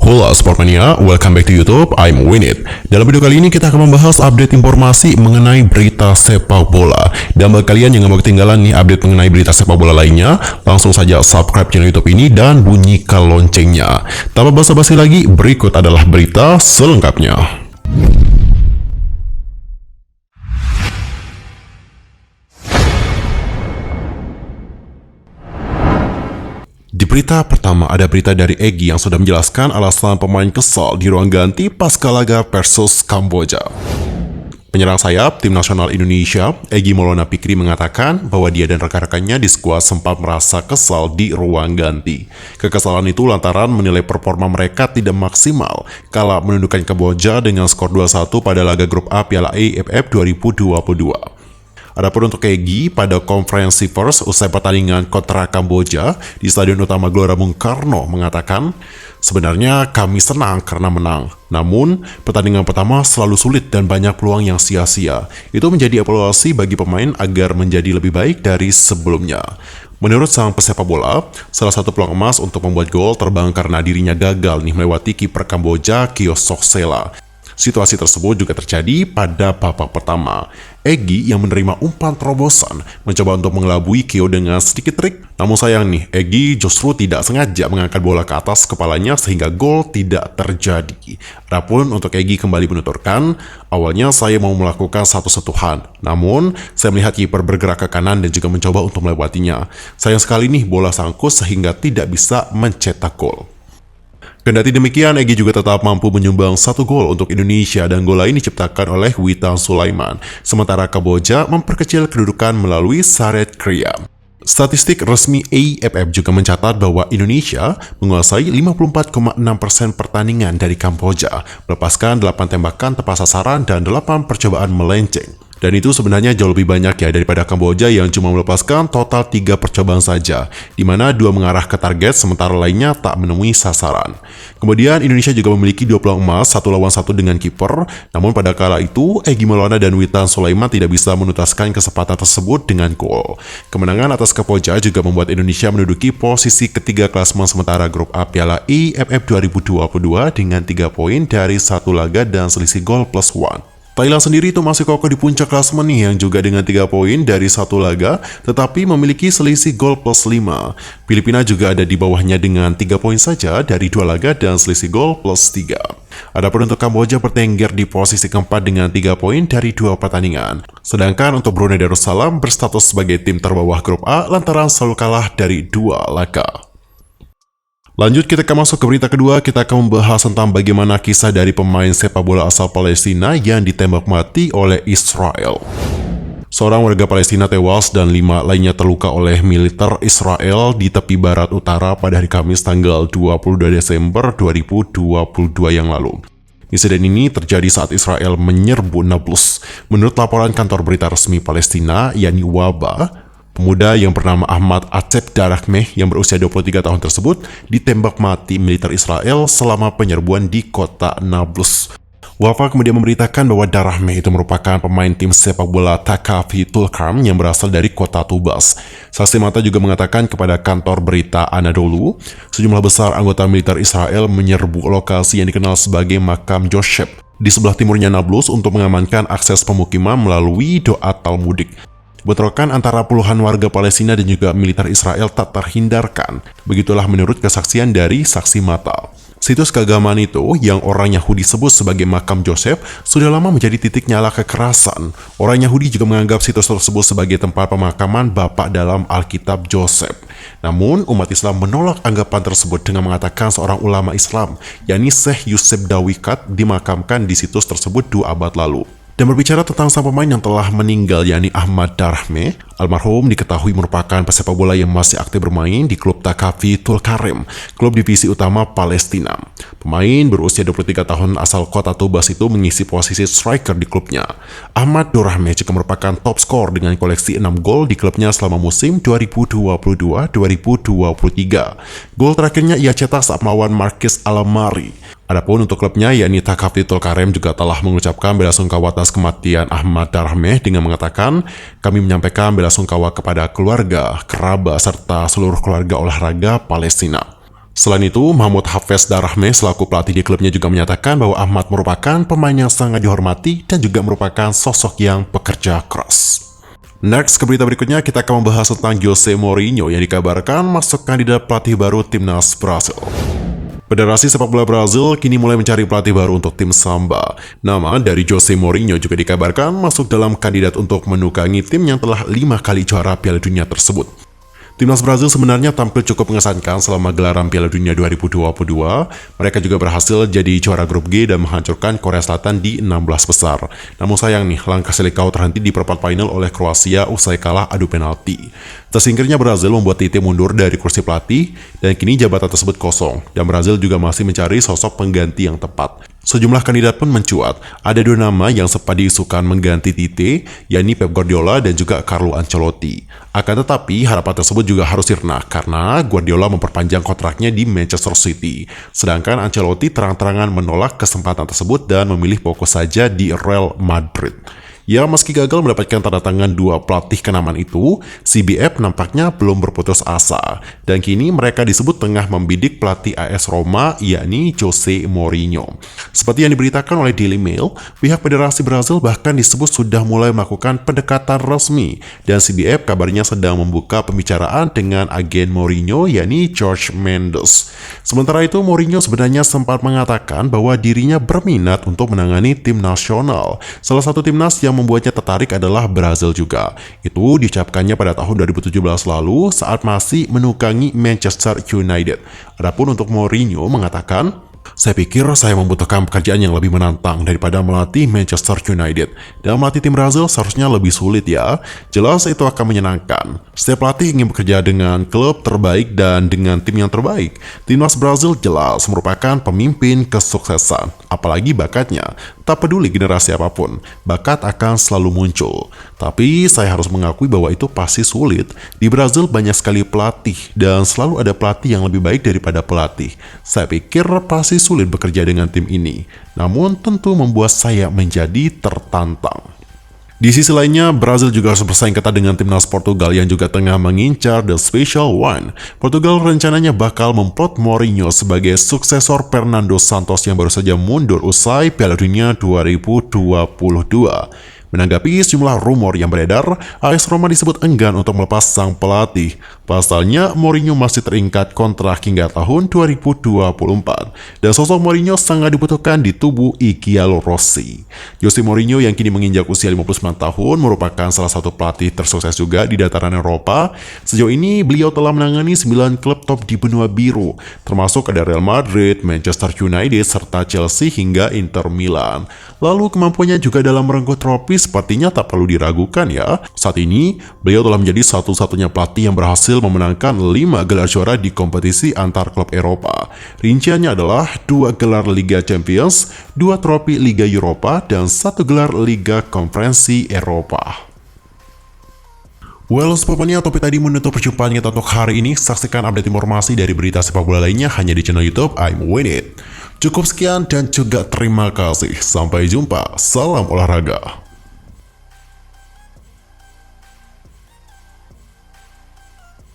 Halo Sportmania, welcome back to YouTube, I'm Winit. Dalam video kali ini kita akan membahas update informasi mengenai berita sepak bola. Dan bagi kalian yang gak mau ketinggalan nih update mengenai berita sepak bola lainnya, langsung saja subscribe channel YouTube ini dan bunyikan loncengnya. Tanpa basa-basi lagi, berikut adalah berita selengkapnya. Di berita pertama ada berita dari Egy yang sudah menjelaskan alasan pemain kesal di ruang ganti pasca laga versus Kamboja. Penyerang sayap tim nasional Indonesia, Egy Maulana Fikri mengatakan bahwa dia dan rekan-rekannya di skuad sempat merasa kesal di ruang ganti. Kekesalan itu lantaran menilai performa mereka tidak maksimal kala menundukkan Kamboja dengan skor 2-1 pada laga grup A Piala AFF 2022. Adapun untuk Egy, pada konferensi pers usai pertandingan kontra Kamboja di Stadion Utama Gelora Bung Karno mengatakan, sebenarnya kami senang karena menang. Namun, pertandingan pertama selalu sulit dan banyak peluang yang sia-sia. Itu menjadi evaluasi bagi pemain agar menjadi lebih baik dari sebelumnya. Menurut sang pesepak bola, salah satu peluang emas untuk membuat gol terbang karena dirinya gagal melewati kiper Kamboja Kyo Sok Sela. Situasi tersebut juga terjadi pada babak pertama. Egy yang menerima umpan terobosan mencoba untuk mengelabui Kyo dengan sedikit trik. Namun sayang Egy justru tidak sengaja mengangkat bola ke atas kepalanya sehingga gol tidak terjadi. Adapun untuk Egy kembali menuturkan, awalnya saya mau melakukan satu sentuhan. Namun saya melihat kiper bergerak ke kanan dan juga mencoba untuk melewatinya. Sayang sekali bola sangkut sehingga tidak bisa mencetak gol. Kendati demikian, Egy juga tetap mampu menyumbang satu gol untuk Indonesia dan gol lain diciptakan oleh Witan Sulaiman. Sementara Kamboja memperkecil kedudukan melalui Saret Kriya. Statistik resmi AFF juga mencatat bahwa Indonesia menguasai 54,6% pertandingan dari Kamboja, melepaskan 8 tembakan tepat sasaran dan 8 percobaan melenceng. Dan itu sebenarnya jauh lebih banyak daripada Kamboja yang cuma melepaskan total 3 percobaan saja, di mana 2 mengarah ke target sementara lainnya tak menemui sasaran. Kemudian Indonesia juga memiliki 2 peluang emas 1 lawan 1 dengan kiper, namun pada kala itu Egy Maulana dan Witan Sulaiman tidak bisa menuntaskan kesempatan tersebut dengan gol. Kemenangan atas Kamboja juga membuat Indonesia menduduki posisi ketiga klasemen sementara grup A Piala AFF 2022 dengan 3 poin dari 1 laga dan selisih gol +1. Thailand sendiri itu masih kokoh di puncak klasemen yang juga dengan 3 poin dari 1 laga, tetapi memiliki selisih gol +5. Filipina juga ada di bawahnya dengan 3 poin saja dari 2 laga dan selisih gol +3. Adapun untuk Kamboja bertengger di posisi keempat dengan 3 poin dari 2 pertandingan. Sedangkan untuk Brunei Darussalam berstatus sebagai tim terbawah grup A lantaran selalu kalah dari 2 laga. Lanjut kita akan masuk ke berita kedua, kita akan membahas tentang bagaimana kisah dari pemain sepak bola asal Palestina yang ditembak mati oleh Israel. Seorang warga Palestina tewas dan 5 lainnya terluka oleh militer Israel di tepi barat utara pada hari Kamis tanggal 22 Desember 2022 yang lalu. Insiden ini terjadi saat Israel menyerbu Nablus. Menurut laporan kantor berita resmi Palestina, yakni Waba, pemuda yang bernama Ahmad Acep Darahmeh yang berusia 23 tahun tersebut ditembak mati militer Israel selama penyerbuan di kota Nablus. Wafa kemudian memberitakan bahwa Darahmeh itu merupakan pemain tim sepak bola Takafi Tulkarm yang berasal dari kota Tubas. Saksi mata juga mengatakan kepada kantor berita Anadolu, sejumlah besar anggota militer Israel menyerbu lokasi yang dikenal sebagai Makam Joseph di sebelah timurnya Nablus untuk mengamankan akses pemukiman melalui doa Talmudik. Bentrokan antara puluhan warga Palestina dan juga militer Israel tak terhindarkan. Begitulah menurut kesaksian dari saksi mata. Situs keagamaan itu, yang orang Yahudi sebut sebagai Makam Joseph, sudah lama menjadi titik nyala kekerasan. Orang Yahudi juga menganggap situs tersebut sebagai tempat pemakaman Bapak dalam Alkitab Joseph. Namun, umat Islam menolak anggapan tersebut dengan mengatakan seorang ulama Islam, yakni Syekh Yusuf Dawikat, dimakamkan di situs tersebut 2 abad lalu. Dan berbicara tentang sang pemain yang telah meninggal, yakni Ahmad Darahmeh, almarhum diketahui merupakan pesepak bola yang masih aktif bermain di klub Takafi Tulkarem, klub divisi utama Palestina. Pemain berusia 23 tahun asal kota Tubas itu mengisi posisi striker di klubnya. Ahmad Darahmeh juga merupakan top skor dengan koleksi 6 gol di klubnya selama musim 2022-2023. Gol terakhirnya ia cetak saat melawan Marquis Al-Mari. Adapun untuk klubnya, yakni Takafi Tulkarem juga telah mengucapkan belasungkawa atas kematian Ahmad Darahmeh dengan mengatakan, kami menyampaikan belasungkawa kepada keluarga, kerabat, serta seluruh keluarga olahraga Palestina. Selain itu, Mahmud Hafez Darahmeh selaku pelatih di klubnya juga menyatakan bahwa Ahmad merupakan pemain yang sangat dihormati dan juga merupakan sosok yang pekerja keras. Next, ke berita berikutnya kita akan membahas tentang Jose Mourinho yang dikabarkan masuk kandidat pelatih baru timnas Brasil. Federasi sepak bola Brazil kini mulai mencari pelatih baru untuk tim Samba. Nama dari Jose Mourinho juga dikabarkan masuk dalam kandidat untuk menukangi tim yang telah 5 kali juara Piala Dunia tersebut. Timnas Brazil sebenarnya tampil cukup mengesankan selama gelaran Piala Dunia 2022. Mereka juga berhasil jadi juara grup G dan menghancurkan Korea Selatan di 16 besar. Namun sayang nih, langkah Selikau terhenti di perempat final oleh Kroasia usai kalah adu penalti. Tersingkirnya Brazil membuat Tite mundur dari kursi pelatih, dan kini jabatan tersebut kosong, dan Brazil juga masih mencari sosok pengganti yang tepat. Sejumlah kandidat pun mencuat. Ada 2 nama yang sempat diisukan mengganti Tite, yakni Pep Guardiola dan juga Carlo Ancelotti. Akan tetapi, harapan tersebut juga harus sirna karena Guardiola memperpanjang kontraknya di Manchester City. Sedangkan Ancelotti terang-terangan menolak kesempatan tersebut dan memilih fokus saja di Real Madrid. Ya, meski gagal mendapatkan tanda tangan 2 pelatih kenamaan itu, CBF nampaknya belum berputus asa. Dan kini mereka disebut tengah membidik pelatih AS Roma, yakni Jose Mourinho. Seperti yang diberitakan oleh Daily Mail, pihak Federasi Brazil bahkan disebut sudah mulai melakukan pendekatan resmi. Dan CBF kabarnya sedang membuka pembicaraan dengan agen Mourinho, yakni Jorge Mendes. Sementara itu, Mourinho sebenarnya sempat mengatakan bahwa dirinya berminat untuk menangani tim nasional. Salah satu timnas yang membuatnya tertarik adalah Brazil juga. Itu diucapkannya pada tahun 2017 lalu saat masih menukangi Manchester United. Adapun untuk Mourinho mengatakan, "Saya pikir saya membutuhkan pekerjaan yang lebih menantang daripada melatih Manchester United. Dan melatih tim Brazil seharusnya lebih sulit ya. Jelas itu akan menyenangkan. Setiap pelatih ingin bekerja dengan klub terbaik dan dengan tim yang terbaik. Timnas Brazil jelas merupakan pemimpin kesuksesan. Apalagi bakatnya. Tak peduli generasi apapun, bakat akan selalu muncul. Tapi saya harus mengakui bahwa itu pasti sulit. Di Brazil banyak sekali pelatih dan selalu ada pelatih yang lebih baik daripada pelatih. Saya pikir pasti sulit bekerja dengan tim ini. Namun tentu membuat saya menjadi tertantang." Di sisi lainnya, Brazil juga harus bersaing ketat dengan timnas Portugal yang juga tengah mengincar The Special One. Portugal rencananya bakal memplot Mourinho sebagai suksesor Fernando Santos yang baru saja mundur usai Piala Dunia 2022. Menanggapi sejumlah rumor yang beredar, AS Roma disebut enggan untuk melepas sang pelatih. Pasalnya, Mourinho masih terikat kontrak hingga tahun 2024. Dan sosok Mourinho sangat dibutuhkan di tubuh Gianluigi Rossi. Jose Mourinho yang kini menginjak usia 59 tahun merupakan salah satu pelatih tersukses juga di dataran Eropa. Sejauh ini, beliau telah menangani 9 klub top di benua biru, termasuk ada Real Madrid, Manchester United, serta Chelsea hingga Inter Milan. Lalu kemampuannya juga dalam merengkuh trofi sepertinya tak perlu diragukan ya. Saat ini, beliau telah menjadi satu-satunya pelatih yang berhasil memenangkan 5 gelar juara di kompetisi antar klub Eropa. Rinciannya adalah 2 gelar Liga Champions, 2 trofi Liga Eropa, dan 1 gelar Liga Konferensi Eropa. Well, sepertinya topik tadi menutup perjumpaan kita untuk hari ini. Saksikan update informasi dari berita sepak bola lainnya hanya di channel YouTube I'm Win It. Cukup sekian dan juga terima kasih. Sampai jumpa. Salam olahraga.